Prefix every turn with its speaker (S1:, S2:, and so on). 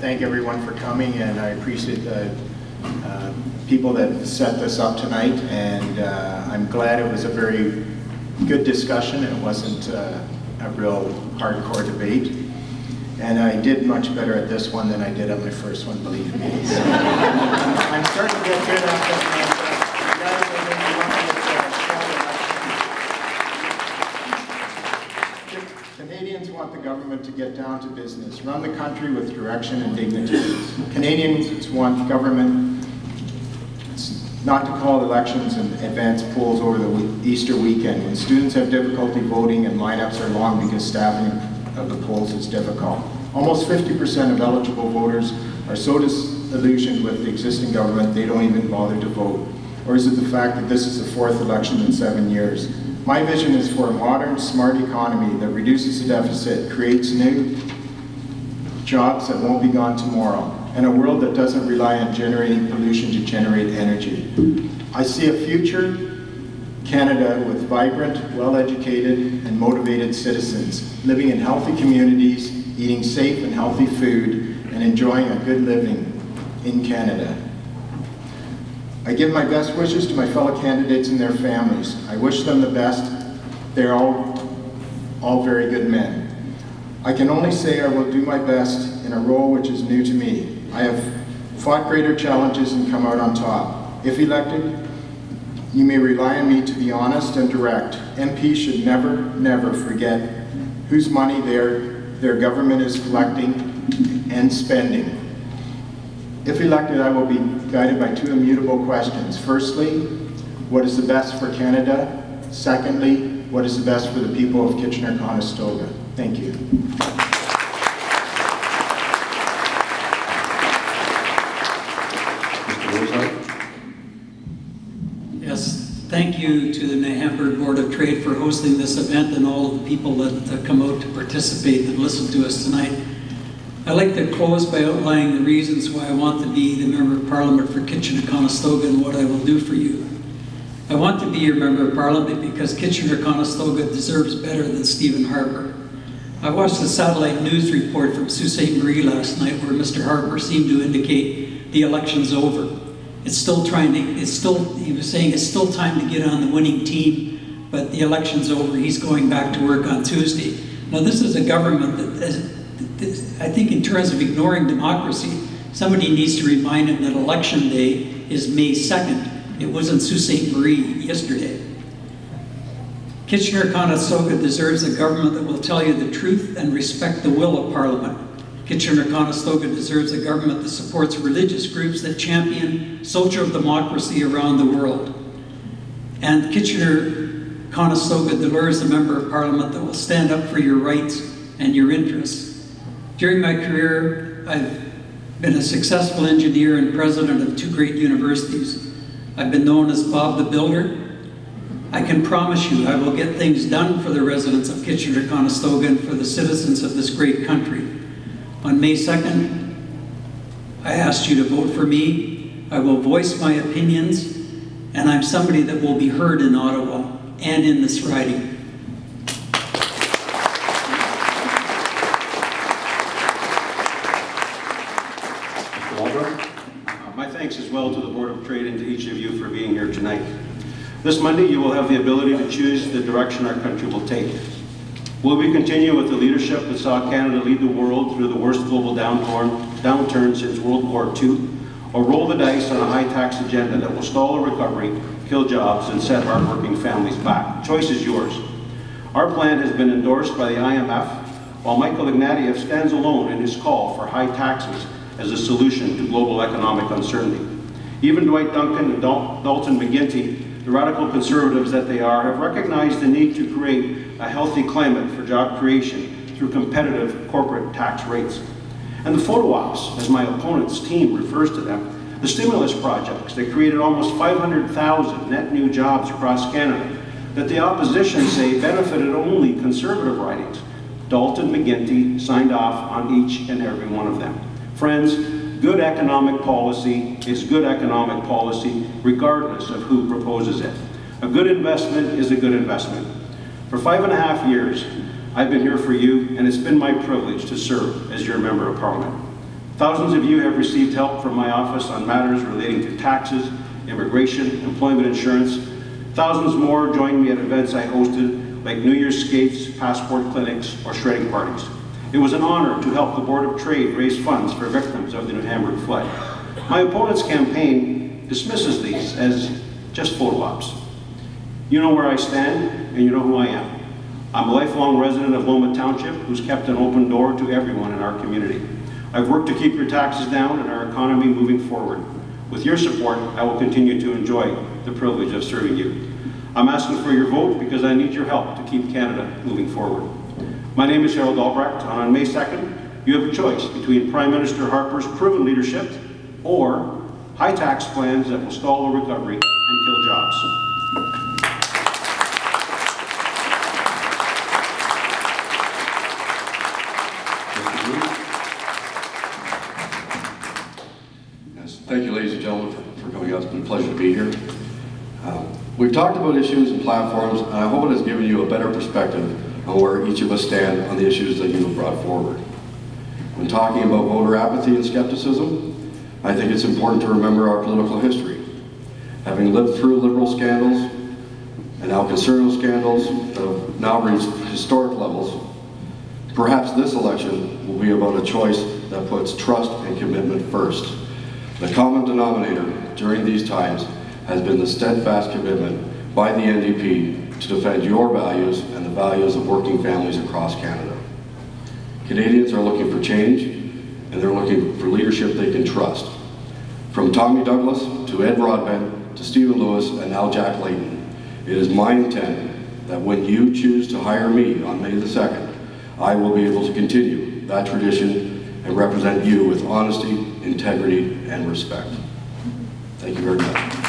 S1: thank everyone for coming, and I appreciate the people that set this up tonight, and I'm glad it was a very good discussion. It wasn't a real hardcore debate. And I did much better at this one than I did at my first one, believe me. So, I'm starting to get good at it. Canadians want the government to get down to business, run the country with direction and dignity. Canadians want government not to call elections and advance polls over the Easter weekend when students have difficulty voting and lineups are long because staffing of the polls is difficult. Almost 50% of eligible voters are so disillusioned with the existing government they don't even bother to vote. Or is it the fact that this is the fourth election in 7 years? My vision is for a modern, smart economy that reduces the deficit, creates new jobs that won't be gone tomorrow, and a world that doesn't rely on generating pollution to generate energy. I see a future Canada with vibrant, well-educated, and motivated citizens, living in healthy communities, eating safe and healthy food, and enjoying a good living in Canada. I give my best wishes to my fellow candidates and their families. I wish them the best. They're all very good men. I can only say I will do my best in a role which is new to me. I have fought greater challenges and come out on top. If elected, you may rely on me to be honest and direct. MPs should never, never forget whose money their government is collecting and spending. If elected, I will be guided by two immutable questions. Firstly, what is the best for Canada? Secondly, what is the best for the people of Kitchener-Conestoga? Thank you.
S2: Thank you to the New Hamburg Board of Trade for hosting this event and all of the people that come out to participate and listen to us tonight. I'd like to close by outlining the reasons why I want to be the Member of Parliament for Kitchener-Conestoga and what I will do for you. I want to be your Member of Parliament because Kitchener-Conestoga deserves better than Stephen Harper. I watched the satellite news report from Sault Ste. Marie last night where Mr. Harper seemed to indicate the election's over. He was saying it's still time to get on the winning team, but the election's over. He's going back to work on Tuesday. Now this is a government that, I think in terms of ignoring democracy, somebody needs to remind him that election day is May 2nd. It was in Sault Ste. Marie yesterday. Kitchener-Conestoga deserves a government that will tell you the truth and respect the will of Parliament. Kitchener-Conestoga deserves a government that supports religious groups that champion social democracy around the world. And Kitchener-Conestoga deserves a Member of Parliament that will stand up for your rights and your interests. During my career, I've been a successful engineer and president of two great universities. I've been known as Bob the Builder. I can promise you I will get things done for the residents of Kitchener-Conestoga and for the citizens of this great country. On May 2nd, I asked you to vote for me. I will voice my opinions, and I'm somebody that will be heard in Ottawa and in this riding.
S3: My thanks as well to the Board of Trade and to each of you for being here tonight. This Monday, you will have the ability to choose the direction our country will take. Will we continue with the leadership that saw Canada lead the world through the worst global downturn since World War II, or roll the dice on a high-tax agenda that will stall a recovery, kill jobs, and set hard-working families back? The choice is yours. Our plan has been endorsed by the IMF, while Michael Ignatieff stands alone in his call for high taxes as a solution to global economic uncertainty. Even Dwight Duncan and Dalton McGuinty, the radical conservatives that they are, have recognized the need to create a healthy climate for job creation through competitive corporate tax rates. And the photo ops, as my opponent's team refers to them, the stimulus projects that created almost 500,000 net new jobs across Canada, that the opposition say benefited only conservative ridings. Dalton McGuinty signed off on each and every one of them. Friends, good economic policy is good economic policy regardless of who proposes it. A good investment is a good investment. For 5.5 years, I've been here for you, and it's been my privilege to serve as your Member of Parliament. Thousands of you have received help from my office on matters relating to taxes, immigration, employment insurance. Thousands more joined me at events I hosted, like New Year's skates, passport clinics, or shredding parties. It was an honor to help the Board of Trade raise funds for victims of the New Hamburg flood. My opponent's campaign dismisses these as just photo ops. You know where I stand, and you know who I am. I'm a lifelong resident of Loma Township who's kept an open door to everyone in our community. I've worked to keep your taxes down and our economy moving forward. With your support, I will continue to enjoy the privilege of serving you. I'm asking for your vote because I need your help to keep Canada moving forward. My name is Harold Albrecht, and on May 2nd, you have a choice between Prime Minister Harper's proven leadership or high tax plans that will stall the recovery and kill jobs.
S4: Thank you, ladies and gentlemen, for coming out. It's been a pleasure to be here. We've talked about issues and platforms, and I hope it has given you a better perspective on where each of us stand on the issues that you have brought forward. When talking about voter apathy and skepticism, I think it's important to remember our political history. Having lived through liberal scandals and now conservative scandals that have now reached historic levels, perhaps this election will be about a choice that puts trust and commitment first. The common denominator during these times has been the steadfast commitment by the NDP to defend your values and the values of working families across Canada. Canadians are looking for change, and they're looking for leadership they can trust. From Tommy Douglas to Ed Broadbent to Stephen Lewis and now Jack Layton, it is my intent that when you choose to hire me on May the 2nd, I will be able to continue that tradition and represent you with honesty, integrity, and respect. Thank you very much.